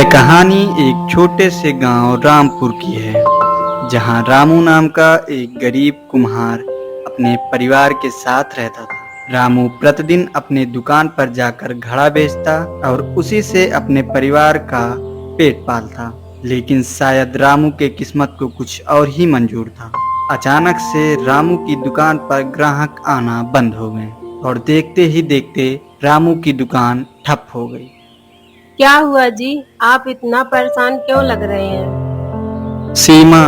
यह कहानी एक छोटे से गांव रामपुर की है, जहां रामू नाम का एक गरीब कुम्हार अपने परिवार के साथ रहता था। रामू प्रतिदिन अपने दुकान पर जाकर घड़ा बेचता और उसी से अपने परिवार का पेट पालता। लेकिन शायद रामू के किस्मत को कुछ और ही मंजूर था। अचानक से रामू की दुकान पर ग्राहक आना बंद हो गए और देखते ही देखते रामू की दुकान ठप हो गई। क्या हुआ जी? आप इतना परेशान क्यों लग रहे हैं? सीमा,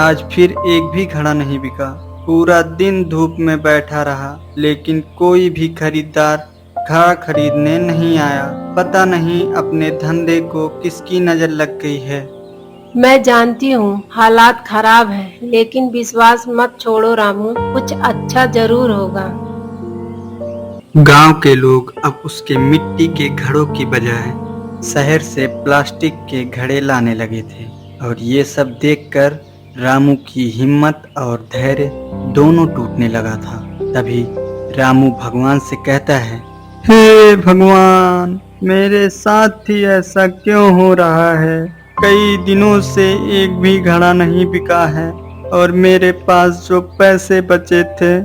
आज फिर एक भी घड़ा नहीं बिका। पूरा दिन धूप में बैठा रहा, लेकिन कोई भी खरीदार घड़ा खरीदने नहीं आया। पता नहीं अपने धंधे को किसकी नजर लग गई है। मैं जानती हूँ हालात खराब है, लेकिन विश्वास मत छोड़ो रामू, कुछ अच्छा जरूर होगा। गांव के लोग अब उसके मिट्टी के घड़ों की बजाय शहर से प्लास्टिक के घड़े लाने लगे थे और ये सब देखकर रामू की हिम्मत और धैर्य दोनों टूटने लगा था। तभी रामू भगवान से कहता है, हे भगवान, मेरे साथ ही ऐसा क्यों हो रहा है? कई दिनों से एक भी घड़ा नहीं बिका है और मेरे पास जो पैसे बचे थे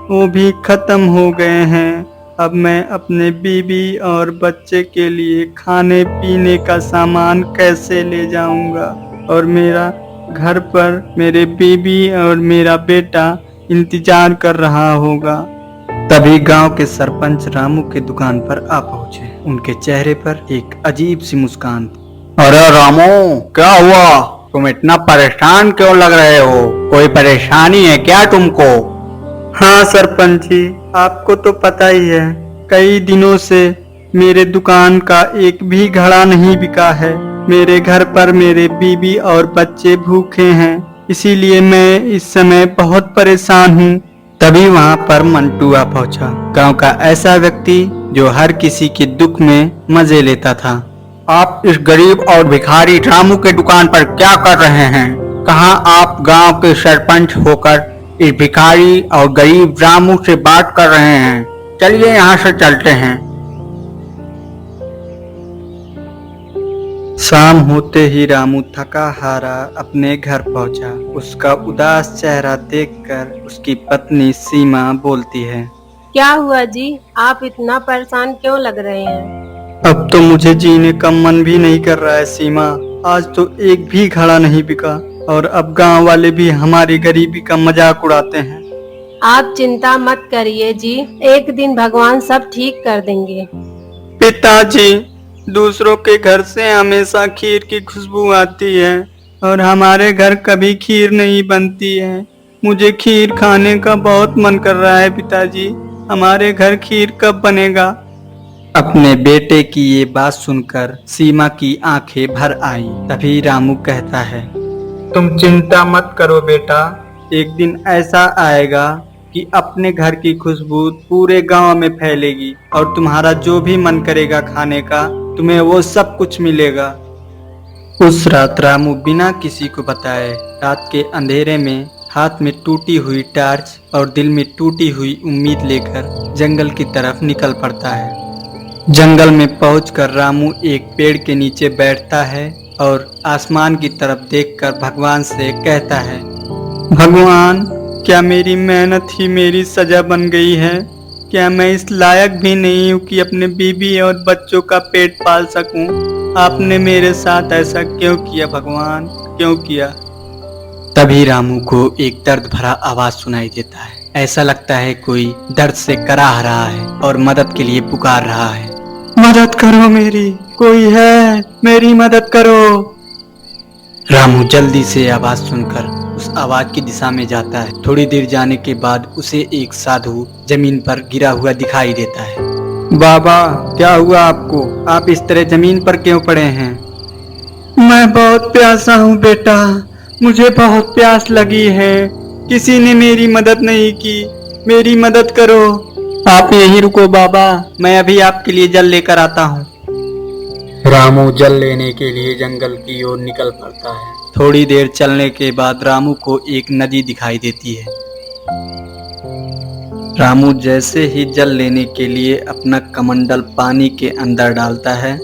वो भी खत्म हो गए हैं। अब मैं अपने बीवी और बच्चे के लिए खाने पीने का सामान कैसे ले जाऊंगा? और मेरा घर पर मेरे बीवी और मेरा बेटा इंतजार कर रहा होगा। तभी गांव के सरपंच रामू के दुकान पर आ पहुंचे। उनके चेहरे पर एक अजीब सी मुस्कान थी। अरे रामू, क्या हुआ? तुम इतना परेशान क्यों लग रहे हो? कोई परेशानी है क्या तुमको? हाँ सरपंच जी, आपको तो पता ही है, कई दिनों से मेरे दुकान का एक भी घड़ा नहीं बिका है। मेरे घर पर मेरे बीवी और बच्चे भूखे हैं, इसीलिए मैं इस समय बहुत परेशान हूँ। तभी वहाँ पर मंटू आ पहुँचा, गांव का ऐसा व्यक्ति जो हर किसी के दुख में मजे लेता था। आप इस गरीब और भिखारी रामू के दुकान पर क्या कर रहे हैं? कहाँ आप गांव के सरपंच होकर इस भिखारी और गरीब रामू से बात कर रहे हैं? चलिए यहाँ से चलते हैं। शाम होते ही रामू थका हारा अपने घर पहुंचा। उसका उदास चेहरा देखकर उसकी पत्नी सीमा बोलती है, क्या हुआ जी? आप इतना परेशान क्यों लग रहे हैं? अब तो मुझे जीने का मन भी नहीं कर रहा है सीमा। आज तो एक भी घड़ा नहीं बिका और अब गांव वाले भी हमारी गरीबी का मजाक उड़ाते हैं। आप चिंता मत करिए जी, एक दिन भगवान सब ठीक कर देंगे। पिताजी, दूसरों के घर से हमेशा खीर की खुशबू आती है और हमारे घर कभी खीर नहीं बनती है। मुझे खीर खाने का बहुत मन कर रहा है पिताजी, हमारे घर खीर कब बनेगा? अपने बेटे की ये बात सुनकर सीमा की आंखें भर आई। तभी रामू कहता है, तुम चिंता मत करो बेटा, एक दिन ऐसा आएगा कि अपने घर की खुशबू पूरे गांव में फैलेगी और तुम्हारा जो भी मन करेगा खाने का, तुम्हें वो सब कुछ मिलेगा। उस रात रामू बिना किसी को बताए रात के अंधेरे में हाथ में टूटी हुई टार्च और दिल में टूटी हुई उम्मीद लेकर जंगल की तरफ निकल पड़ता है। जंगल में पहुंचकर रामू एक पेड़ के नीचे बैठता है और आसमान की तरफ देखकर भगवान से कहता है, भगवान, क्या मेरी मेहनत ही मेरी सजा बन गई है? क्या मैं इस लायक भी नहीं हूँ कि अपने बीवी और बच्चों का पेट पाल सकूं? आपने मेरे साथ ऐसा क्यों किया भगवान, क्यों किया? तभी रामू को एक दर्द भरा आवाज सुनाई देता है। ऐसा लगता है कोई दर्द से कराह रहा है और मदद के लिए पुकार रहा है, मदद करो मेरी, कोई है, मेरी मदद करो। रामू जल्दी से आवाज सुनकर उस आवाज की दिशा में जाता है। थोड़ी देर जाने के बाद उसे एक साधु जमीन पर गिरा हुआ दिखाई देता है। बाबा, क्या हुआ आपको? आप इस तरह जमीन पर क्यों पड़े हैं? मैं बहुत प्यासा हूँ बेटा, मुझे बहुत प्यास लगी है, किसी ने मेरी मदद नहीं की, मेरी मदद करो। आप यहीं रुको बाबा, मैं अभी आपके लिए जल लेकर आता हूँ। रामू जल लेने के लिए जंगल की ओर निकल पड़ता है। थोड़ी देर चलने के बाद रामू को एक नदी दिखाई देती है। रामू जैसे ही जल लेने के लिए अपना कमंडल पानी के अंदर डालता है,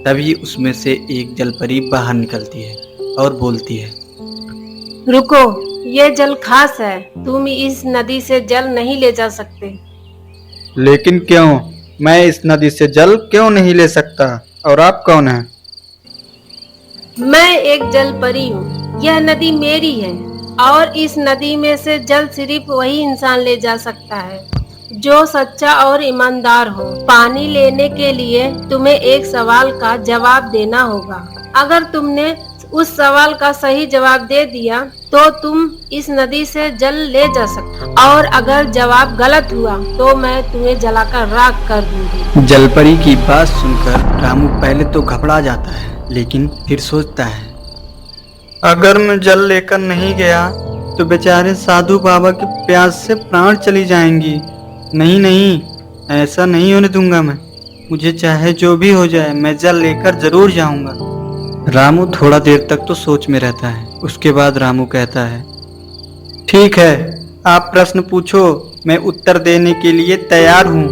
तभी उसमें से एक जलपरी बाहर निकलती है और बोलती है, रुको, ये जल खास है, तुम इस नदी से जल नहीं ले जा सकते। लेकिन क्यों? मैं इस नदी से जल क्यों नहीं ले सकता? और आप कौन हैं? मैं एक जल परी हूँ, यह नदी मेरी है और इस नदी में से जल सिर्फ वही इंसान ले जा सकता है जो सच्चा और ईमानदार हो। पानी लेने के लिए तुम्हें एक सवाल का जवाब देना होगा। अगर तुमने उस सवाल का सही जवाब दे दिया तो तुम इस नदी से जल ले जा सकते, और अगर जवाब गलत हुआ तो मैं तुम्हें जलाकर राख कर दूंगी। जलपरी की बात सुनकर रामू पहले तो घबरा जाता है, लेकिन फिर सोचता है, अगर मैं जल लेकर नहीं गया तो बेचारे साधु बाबा की प्यास से प्राण चली जाएंगी। नहीं नहीं, ऐसा नहीं होने दूंगा मैं। मुझे चाहे जो भी हो जाए, मैं जल लेकर जरूर जाऊंगा। रामू थोड़ा देर तक तो सोच में रहता है। उसके बाद रामू कहता है, ठीक है, आप प्रश्न पूछो, मैं उत्तर देने के लिए तैयार हूँ।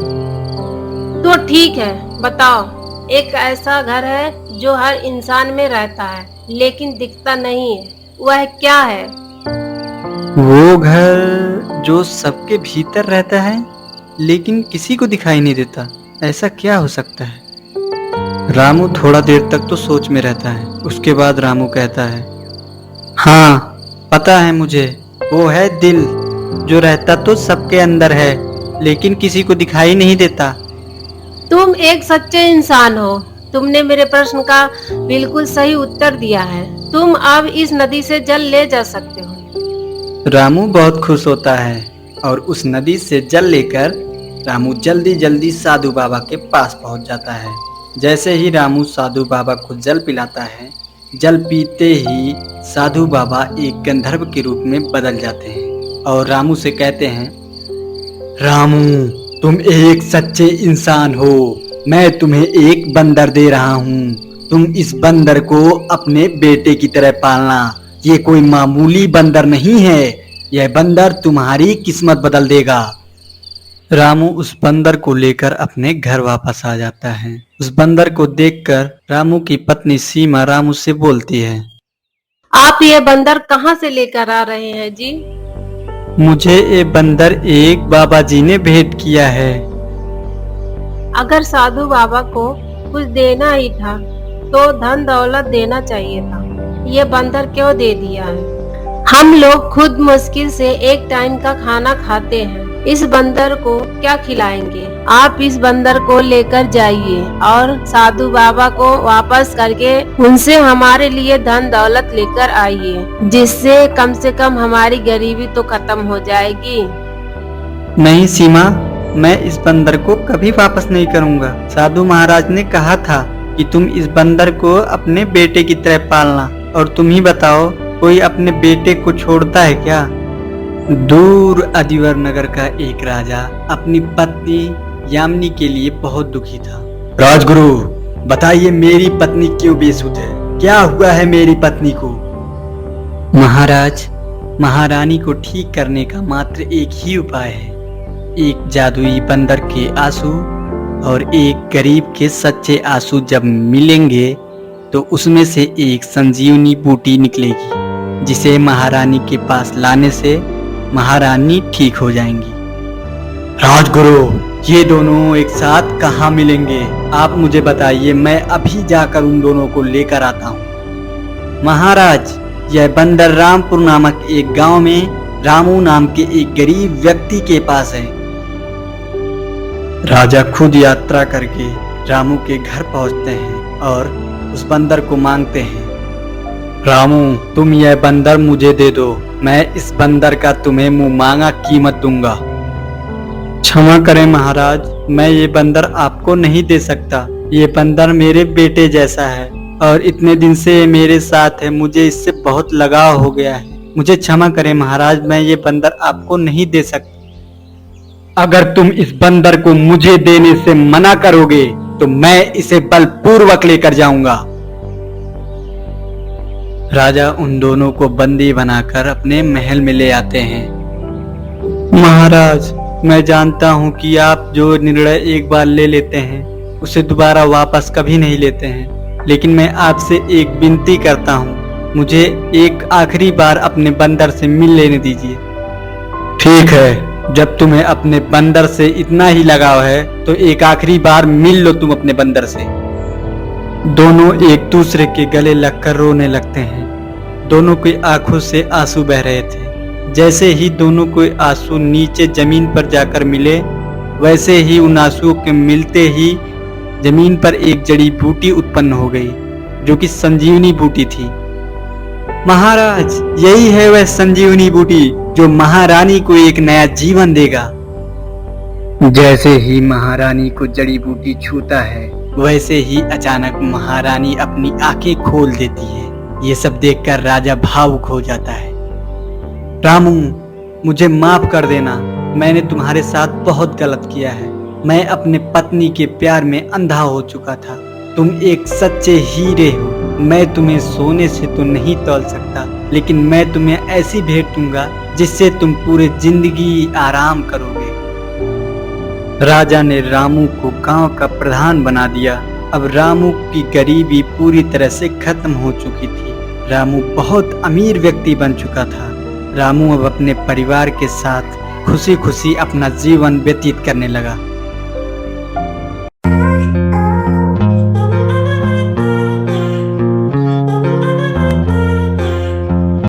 तो ठीक है, बताओ। एक ऐसा घर है जो हर इंसान में रहता है लेकिन दिखता नहीं है, वह क्या है? वो घर जो सबके भीतर रहता है लेकिन किसी को दिखाई नहीं देता, ऐसा क्या हो सकता है? रामू थोड़ा देर तक तो सोच में रहता है। उसके बाद रामू कहता है, हाँ, पता है मुझे, वो है दिल, जो रहता तो सबके अंदर है लेकिन किसी को दिखाई नहीं देता। तुम एक सच्चे इंसान हो। तुमने मेरे प्रश्न का बिल्कुल सही उत्तर दिया है। तुम अब इस नदी से जल ले जा सकते हो। रामू बहुत खुश होता है और उस नदी से जल लेकर रामू जल्दी जल्दी साधु बाबा के पास पहुंच जाता है। जैसे ही रामू साधु बाबा को जल पिलाता है, जल पीते ही साधु बाबा एक गंधर्व के रूप में बदल जाते हैं और रामू से कहते हैं, रामू, तुम एक सच्चे इंसान हो। मैं तुम्हें एक बंदर दे रहा हूँ। तुम इस बंदर को अपने बेटे की तरह पालना। ये कोई मामूली बंदर नहीं है, यह बंदर तुम्हारी किस्मत बदल देगा। रामू उस बंदर को लेकर अपने घर वापस आ जाता है। उस बंदर को देखकर रामू की पत्नी सीमा रामू से बोलती है, आप ये बंदर कहाँ से लेकर आ रहे हैं जी? मुझे ये बंदर एक बाबा जी ने भेंट किया है। अगर साधु बाबा को कुछ देना ही था तो धन दौलत देना चाहिए था। ये बंदर क्यों दे दिया है? हम लोग खुद मुश्किल से एक टाइम का खाना खाते हैं, इस बंदर को क्या खिलाएंगे? आप इस बंदर को लेकर जाइए और साधु बाबा को वापस करके उनसे हमारे लिए धन दौलत लेकर आइए, जिससे कम से कम हमारी गरीबी तो खत्म हो जाएगी। नहीं सीमा, मैं इस बंदर को कभी वापस नहीं करूंगा। साधु महाराज ने कहा था कि तुम इस बंदर को अपने बेटे की तरह पालना। और तुम ही बताओ, कोई अपने बेटे को छोड़ता है क्या? दूर अदिवर नगर का एक राजा अपनी पत्नी यामिनी के लिए बहुत दुखी था। राजगुरु, बताइए, मेरी पत्नी क्यों बेसुध है? क्या हुआ है मेरी पत्नी को? महाराज, महारानी को ठीक करने का मात्र एक ही उपाय है। एक जादुई बंदर के आंसू और एक गरीब के सच्चे आंसू जब मिलेंगे तो उसमें से एक संजीवनी बूटी निकलेगी, जिसे महारानी के पास लाने से महारानी ठीक हो जाएंगी। राजगुरु, ये दोनों एक साथ कहाँ मिलेंगे? आप मुझे बताइए, मैं अभी जाकर उन दोनों को लेकर आता हूँ। महाराज, यह बंदर रामपुर नामक एक गांव में रामू नाम के एक गरीब व्यक्ति के पास है। राजा खुद यात्रा करके रामू के घर पहुंचते हैं और उस बंदर को मांगते हैं, रामू, तुम यह बंदर मुझे दे दो, मैं इस बंदर का तुम्हें मुंह मांगा कीमत दूंगा। क्षमा करें महाराज, मैं ये बंदर आपको नहीं दे सकता। ये बंदर मेरे बेटे जैसा है और इतने दिन से ये मेरे साथ है, मुझे इससे बहुत लगाव हो गया है। मुझे क्षमा करें महाराज, मैं ये बंदर आपको नहीं दे सकता। अगर तुम इस बंदर को मुझे देने से मना करोगे तो मैं इसे बलपूर्वक लेकर जाऊंगा। राजा उन दोनों को बंदी बनाकर अपने महल में ले आते हैं। महाराज, मैं जानता हूं कि आप जो निर्णय एक बार ले लेते हैं उसे दोबारा वापस कभी नहीं लेते हैं। लेकिन मैं आपसे एक विनती करता हूँ, मुझे एक आखिरी बार अपने बंदर से मिल लेने दीजिए। ठीक है, जब तुम्हें अपने बंदर से इतना ही लगाव है तो एक आखिरी बार मिल लो तुम अपने बंदर से। दोनों एक दूसरे के गले लगकर रोने लगते हैं। दोनों की आंखों से आंसू बह रहे थे। जैसे ही दोनों के आंसू नीचे जमीन पर जाकर मिले, वैसे ही उन आंसुओं के मिलते ही जमीन पर एक जड़ी बूटी उत्पन्न हो गई, जो कि संजीवनी बूटी थी। महाराज, यही है वह संजीवनी बूटी जो महारानी को एक नया जीवन देगा। जैसे ही महारानी को जड़ी बूटी छूता है, वैसे ही अचानक महारानी अपनी आंखें खोल देती है। ये सब देखकर राजा भावुक हो जाता है। रामू, मुझे माफ कर देना, मैंने तुम्हारे साथ बहुत गलत किया है। मैं अपने पत्नी के प्यार में अंधा हो चुका था। तुम एक सच्चे हीरे हो। मैं तुम्हें सोने से तो नहीं तौल सकता, लेकिन मैं तुम्हें ऐसी भेंट दूंगा जिससे तुम पूरे जिंदगी आराम करोगे। राजा ने रामू को गांव का प्रधान बना दिया। अब रामू की गरीबी पूरी तरह से खत्म हो चुकी थी। रामू बहुत अमीर व्यक्ति बन चुका था। रामू अब अपने परिवार के साथ खुशी खुशी अपना जीवन व्यतीत करने लगा।